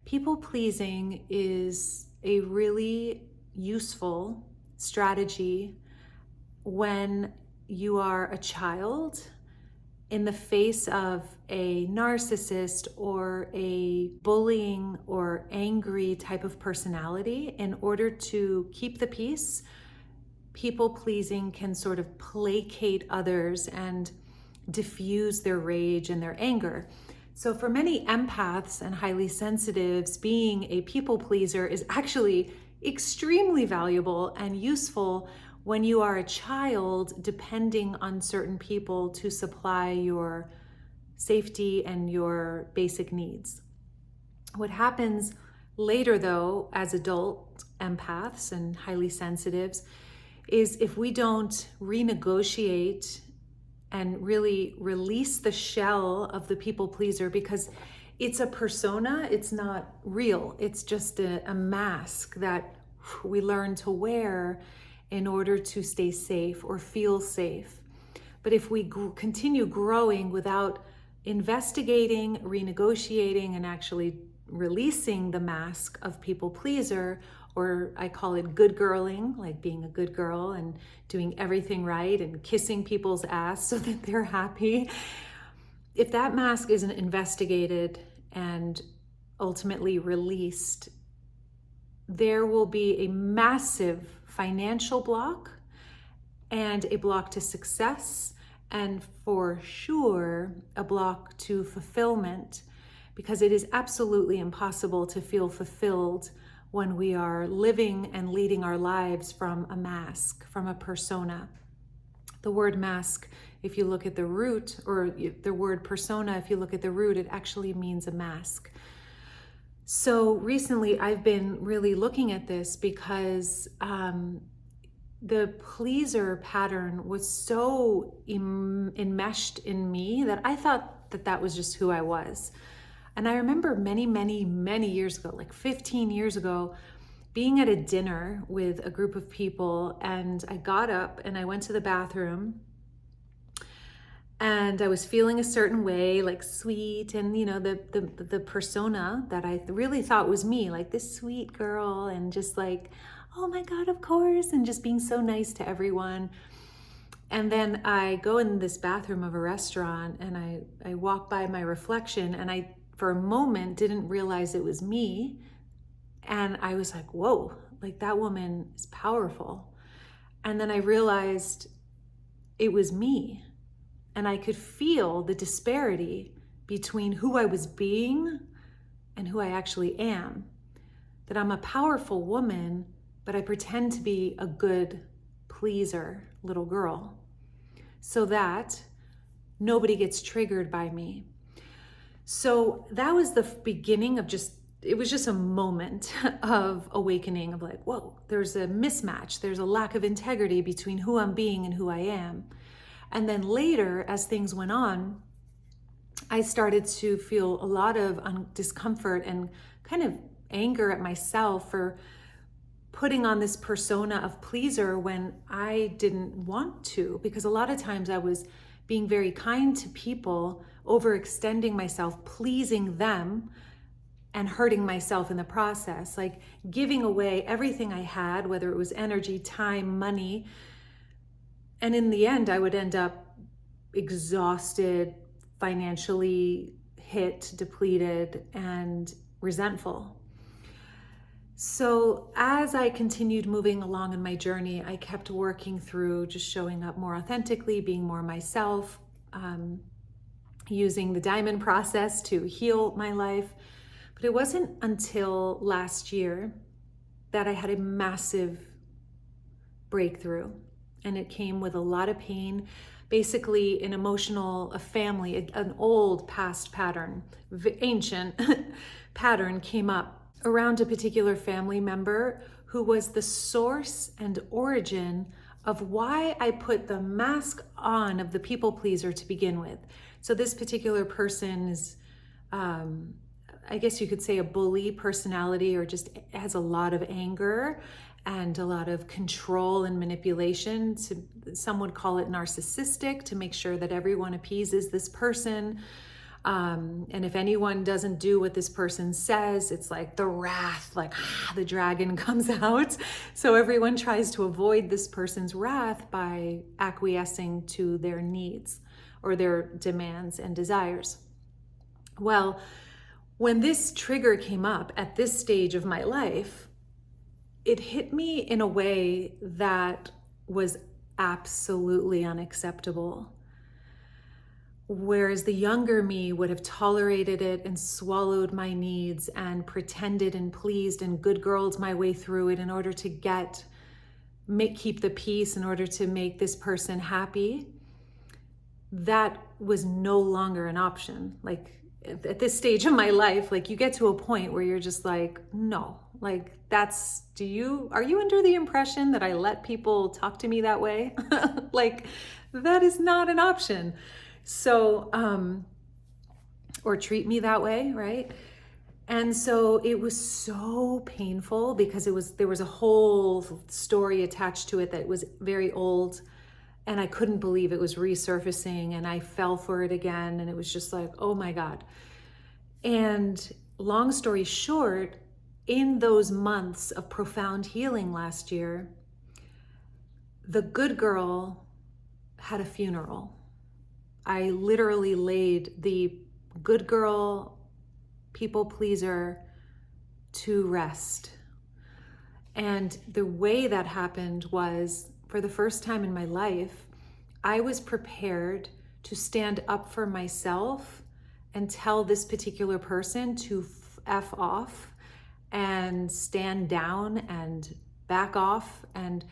People pleasing is a really useful strategy when you are a child in the face of a narcissist or a bullying or angry type of personality. In order to keep the peace, people pleasing can sort of placate others and diffuse their rage and their anger. So for many empaths and highly sensitives, being a people pleaser is actually extremely valuable and useful when you are a child, depending on certain people to supply your safety and your basic needs. What happens later, though, as adult empaths and highly sensitives, is if we don't renegotiate and really release the shell of the people pleaser, because it's a persona, it's not real. It's just a mask that we learn to wear in order to stay safe or feel safe. But if we continue growing without investigating, renegotiating, and actually releasing the mask of people pleaser, or I call it good girling, like being a good girl and doing everything right and kissing people's ass so that they're happy. If that mask isn't investigated and ultimately released, there will be a massive financial block and a block to success, and for sure a block to fulfillment, because it is absolutely impossible to feel fulfilled when we are living and leading our lives from a mask, from a persona. The word mask, if you look at the root, or the word persona, if you look at the root, it actually means a mask. So recently I've been really looking at this because the pleaser pattern was so enmeshed in me that I thought that that was just who I was. And I remember many years ago, like 15 years ago, being at a dinner with a group of people, and I got up and I went to the bathroom, and I was feeling a certain way, like sweet, and the persona that I really thought was me, like this sweet girl, and just like, oh my God, of course, and just being so nice to everyone. And then I go in this bathroom of a restaurant and I walk by my reflection, and I, for a moment, didn't realize it was me. And I was like, whoa, like that woman is powerful. And then I realized it was me. And I could feel the disparity between who I was being and who I actually am. That I'm a powerful woman, but I pretend to be a good pleaser little girl so that nobody gets triggered by me. So that was the beginning of it was just a moment of awakening of like, whoa, there's a mismatch. There's a lack of integrity between who I'm being and who I am. And then later, as things went on, I started to feel a lot of discomfort and kind of anger at myself for putting on this persona of pleaser when I didn't want to, because a lot of times I was being very kind to people, overextending myself, pleasing them, and hurting myself in the process, like giving away everything I had, whether it was energy, time, money. And in the end, I would end up exhausted, financially hit, depleted, and resentful. So as I continued moving along in my journey, I kept working through just showing up more authentically, being more myself, using the diamond process to heal my life. But it wasn't until last year that I had a massive breakthrough. And it came with a lot of pain, basically an emotional, a family, an old past pattern, ancient pattern came up around a particular family member who was the source and origin of why I put the mask on of the people pleaser to begin with. So this particular person is, I guess you could say, a bully personality, or just has a lot of anger and a lot of control and manipulation. Some would call it narcissistic, to make sure that everyone appeases this person. And if anyone doesn't do what this person says, it's like the wrath, like the dragon comes out. So everyone tries to avoid this person's wrath by acquiescing to their needs or their demands and desires. Well, when this trigger came up at this stage of my life, it hit me in a way that was absolutely unacceptable. Whereas the younger me would have tolerated it and swallowed my needs and pretended and pleased and good girled my way through it in order to keep the peace, in order to make this person happy, that was no longer an option. Like at this stage of my life, like you get to a point where you're just like, no, like are you under the impression that I let people talk to me that way? Like that is not an option. So, or treat me that way, right? And so it was so painful because there was a whole story attached to it that was very old, and I couldn't believe it was resurfacing, and I fell for it again, and it was just like, oh my God. And long story short, in those months of profound healing last year, the good girl had a funeral. I literally laid the good girl, people pleaser to rest. And the way that happened was, for the first time in my life, I was prepared to stand up for myself and tell this particular person to F off and stand down and back off and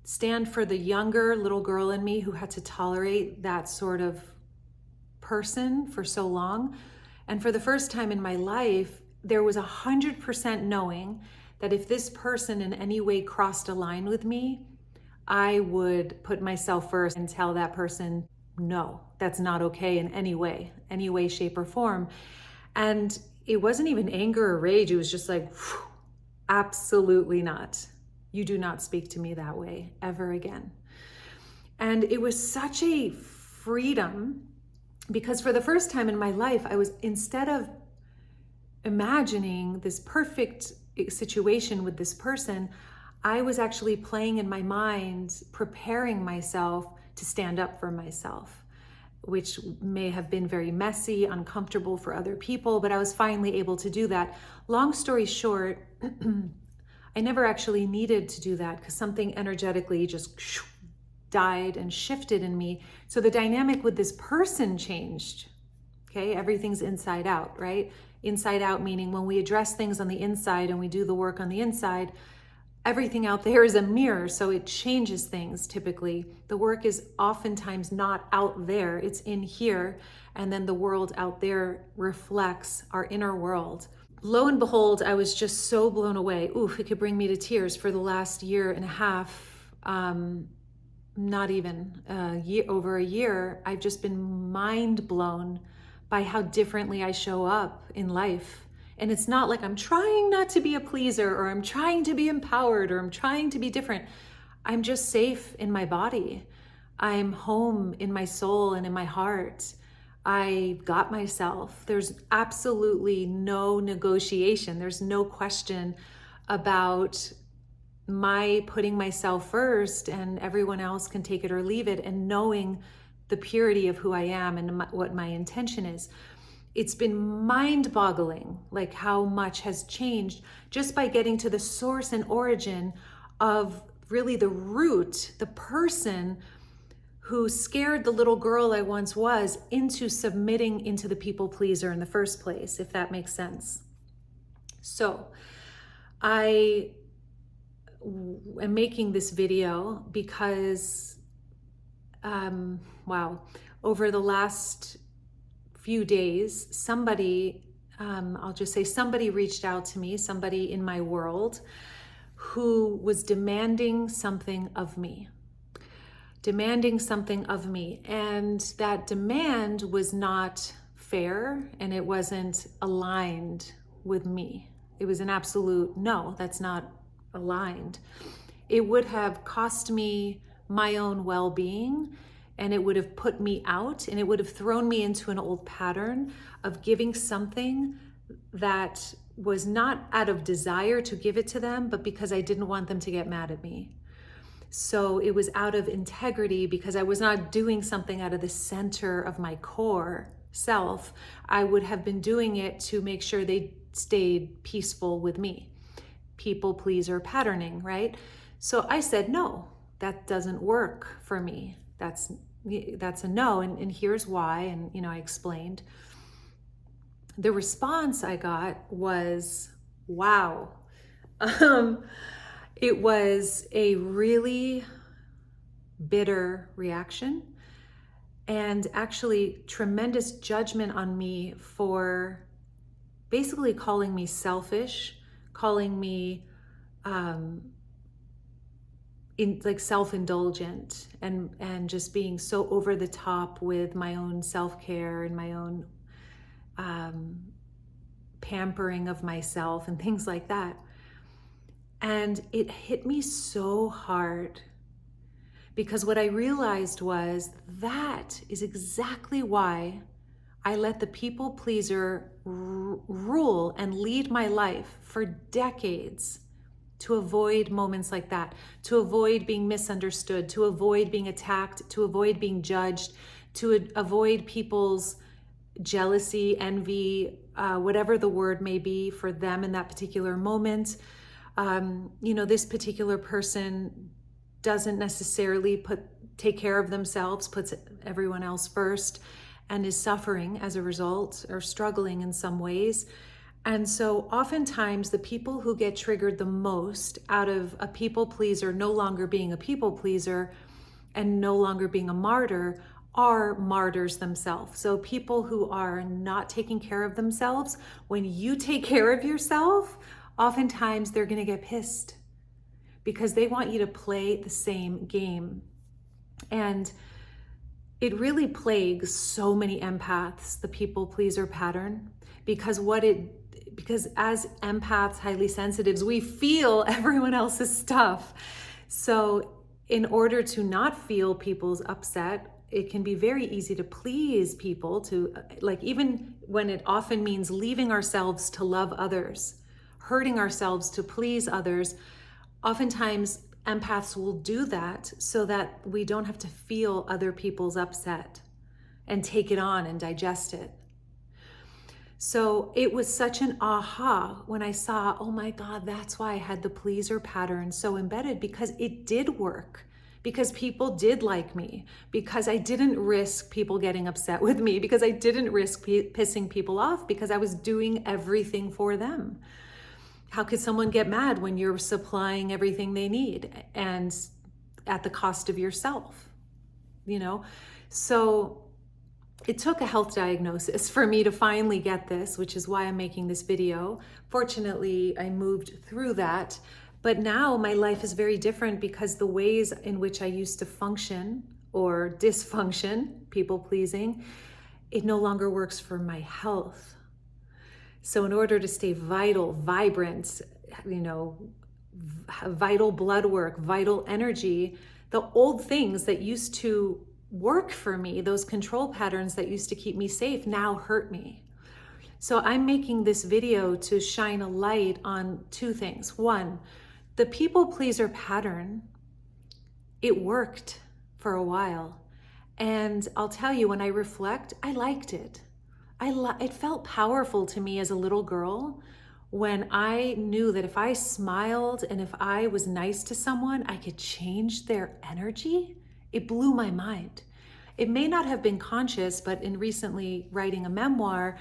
stand for the younger little girl in me who had to tolerate that sort of person for so long. And for the first time in my life, there was 100% knowing that if this person in any way crossed a line with me, I would put myself first and tell that person, no, that's not okay in any way, shape, or form. And it wasn't even anger or rage. It was just like, absolutely not. You do not speak to me that way ever again. And it was such a freedom, because for the first time in my life, I was, instead of imagining this perfect situation with this person, I was actually playing in my mind, preparing myself to stand up for myself, which may have been very messy, uncomfortable for other people, but I was finally able to do that. Long story short, I never actually needed to do that because something energetically just died and shifted in me. So the dynamic with this person changed. Okay, everything's inside out, right? Inside out meaning when we address things on the inside and we do the work on the inside, everything out there is a mirror, so it changes things typically. The work is oftentimes not out there, it's in here, and then the world out there reflects our inner world. Lo and behold, I was just so blown away. Oof, it could bring me to tears. For the last year and a half, not even over a year, I've just been mind blown by how differently I show up in life. And it's not like I'm trying not to be a pleaser, or I'm trying to be empowered, or I'm trying to be different. I'm just safe in my body. I'm home in my soul and in my heart. I got myself. There's absolutely no negotiation. There's no question about my putting myself first, and everyone else can take it or leave it, and knowing the purity of who I am and what my intention is. It's been mind-boggling, like how much has changed just by getting to the source and origin of really the root, the person who scared the little girl I once was into submitting into the people pleaser in the first place, if that makes sense. So I am making this video because, over the last few days, somebody, I'll just say somebody reached out to me, somebody in my world who was demanding something of me. And that demand was not fair, and it wasn't aligned with me. It was an absolute no, that's not aligned. It would have cost me my own well-being and it would have put me out, and it would have thrown me into an old pattern of giving something that was not out of desire to give it to them, but because I didn't want them to get mad at me. So it was out of integrity, because I was not doing something out of the center of my core self. I would have been doing it to make sure they stayed peaceful with me. People pleaser patterning, right? So I said, no, that doesn't work for me. That's a no. And here's why. And, I explained. The response I got was, wow. It was a really bitter reaction, and actually tremendous judgment on me for basically calling me selfish, calling me self-indulgent, and just being so over the top with my own self-care and my own pampering of myself and things like that. And it hit me so hard, because what I realized was that is exactly why I let the people pleaser rule and lead my life for decades, to avoid moments like that, to avoid being misunderstood, to avoid being attacked, to avoid being judged, to avoid people's jealousy, envy, whatever the word may be for them in that particular moment. This particular person doesn't necessarily take care of themselves, puts everyone else first, and is suffering as a result, or struggling in some ways. And so oftentimes the people who get triggered the most out of a people pleaser no longer being a people pleaser and no longer being a martyr are martyrs themselves. So people who are not taking care of themselves, when you take care of yourself, oftentimes they're going to get pissed, because they want you to play the same game. And it really plagues so many empaths, the people pleaser pattern, because as empaths, highly sensitives, we feel everyone else's stuff. So in order to not feel people's upset, it can be very easy to please people, even when it often means leaving ourselves to love others, hurting ourselves to please others. Oftentimes empaths will do that so that we don't have to feel other people's upset and take it on and digest it. So it was such an aha when I saw, oh my God, that's why I had the pleaser pattern so embedded, because it did work, because people did like me, because I didn't risk people getting upset with me, because I didn't risk pissing people off, because I was doing everything for them. How could someone get mad when you're supplying everything they need and at the cost of yourself? So it took a health diagnosis for me to finally get this, which is why I'm making this video. Fortunately, I moved through that, but now my life is very different, because the ways in which I used to function or dysfunction, people pleasing, it no longer works for my health. So in order to stay vital, vibrant, vital blood work, vital energy, the old things that used to work for me, those control patterns that used to keep me safe, now hurt me. So I'm making this video to shine a light on two things. One, the people pleaser pattern, it worked for a while. And I'll tell you, when I reflect, I liked it. It felt powerful to me as a little girl when I knew that if I smiled and if I was nice to someone, I could change their energy. It blew my mind. It may not have been conscious, but in recently writing a memoir,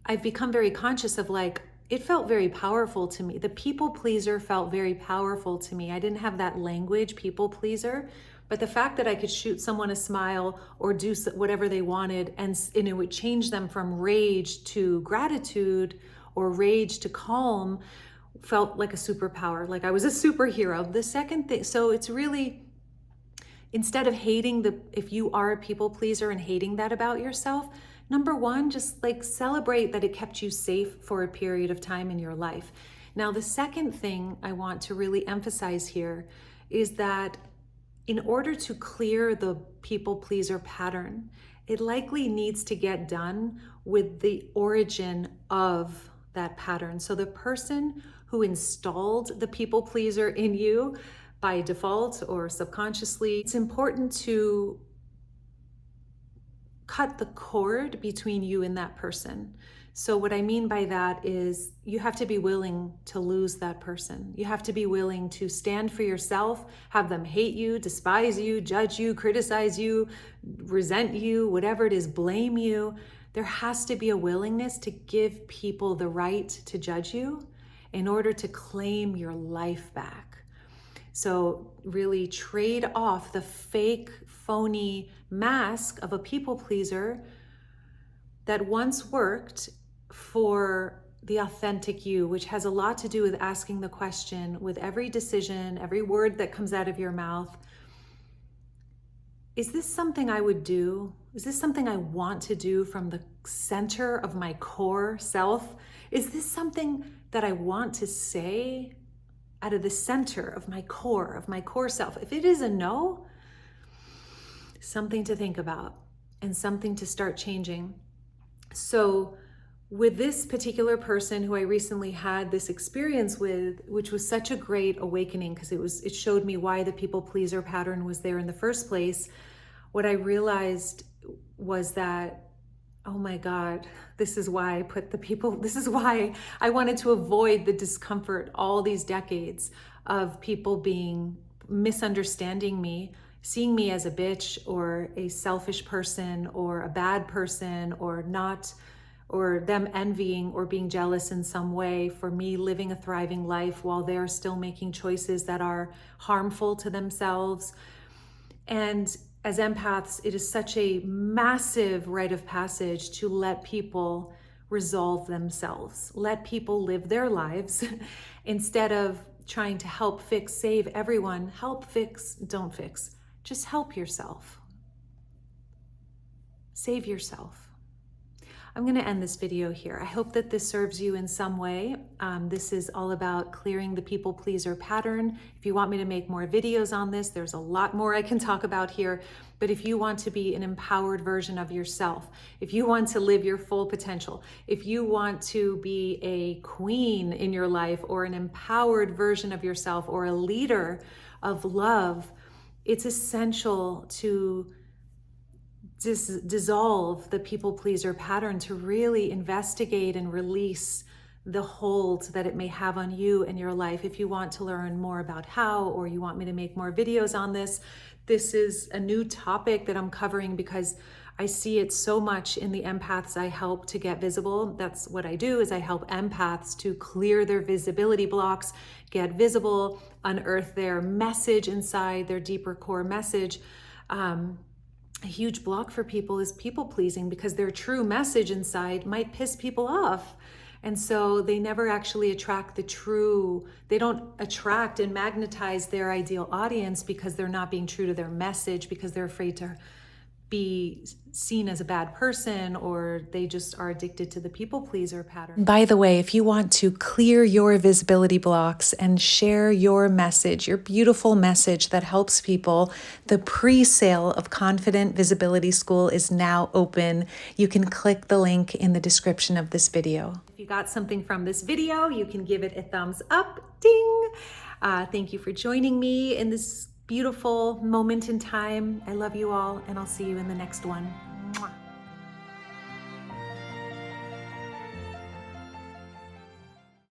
I've become very conscious of it felt very powerful to me. The people pleaser felt very powerful to me. I didn't have that language, people pleaser, but the fact that I could shoot someone a smile or do whatever they wanted, and it would change them from rage to gratitude or rage to calm, felt like a superpower, like I was a superhero. The second thing, so it's really, instead of hating if you are a people pleaser and hating that about yourself, number one, just celebrate that it kept you safe for a period of time in your life. Now, the second thing I want to really emphasize here is that in order to clear the people pleaser pattern, it likely needs to get done with the origin of that pattern. So the person who installed the people pleaser in you by default or subconsciously, it's important to cut the cord between you and that person. So what I mean by that is you have to be willing to lose that person. You have to be willing to stand for yourself, have them hate you, despise you, judge you, criticize you, resent you, whatever it is, blame you. There has to be a willingness to give people the right to judge you in order to claim your life back. So really trade off the fake, phony mask of a people pleaser that once worked for the authentic you, which has a lot to do with asking the question with every decision, every word that comes out of your mouth, is this something I would do? Is this something I want to do from the center of my core self? Is this something that I want to say out of the center of my core self? If it is a no, something to think about and something to start changing. So with this particular person who I recently had this experience with, which was such a great awakening because it showed me why the people pleaser pattern was there in the first place, what I realized was that, oh my God, this is why I wanted to avoid the discomfort all these decades of people misunderstanding me, seeing me as a bitch or a selfish person or a bad person or them envying or being jealous in some way for me living a thriving life while they're still making choices that are harmful to themselves. And as empaths, it is such a massive rite of passage to let people resolve themselves, let people live their lives instead of trying to help fix, save everyone. Help, fix, don't fix. Just help yourself. Save yourself. I'm going to end this video here. I hope that this serves you in some way. This is all about clearing the people pleaser pattern. If you want me to make more videos on this, there's a lot more I can talk about here. But if you want to be an empowered version of yourself, if you want to live your full potential, if you want to be a queen in your life or an empowered version of yourself or a leader of love, it's essential to dissolve the people pleaser pattern, to really investigate and release the hold that it may have on you and your life. If you want to learn more about how, or you want me to make more videos on this, this is a new topic that I'm covering because I see it so much in the empaths I help to get visible. That's what I do, is I help empaths to clear their visibility blocks, get visible, unearth their message inside, their deeper core message. A huge block for people is people pleasing because their true message inside might piss people off. And so they never actually they don't attract and magnetize their ideal audience because they're not being true to their message, because they're afraid to be seen as a bad person, or they just are addicted to the people pleaser pattern. By the way, if you want to clear your visibility blocks and share your message, your beautiful message that helps people, the pre-sale of Confident Visibility School is now open. You can click the link in the description of this video. If you got something from this video, you can give it a thumbs up, ding. Thank you for joining me in this beautiful moment in time. I love you all, and I'll see you in the next one.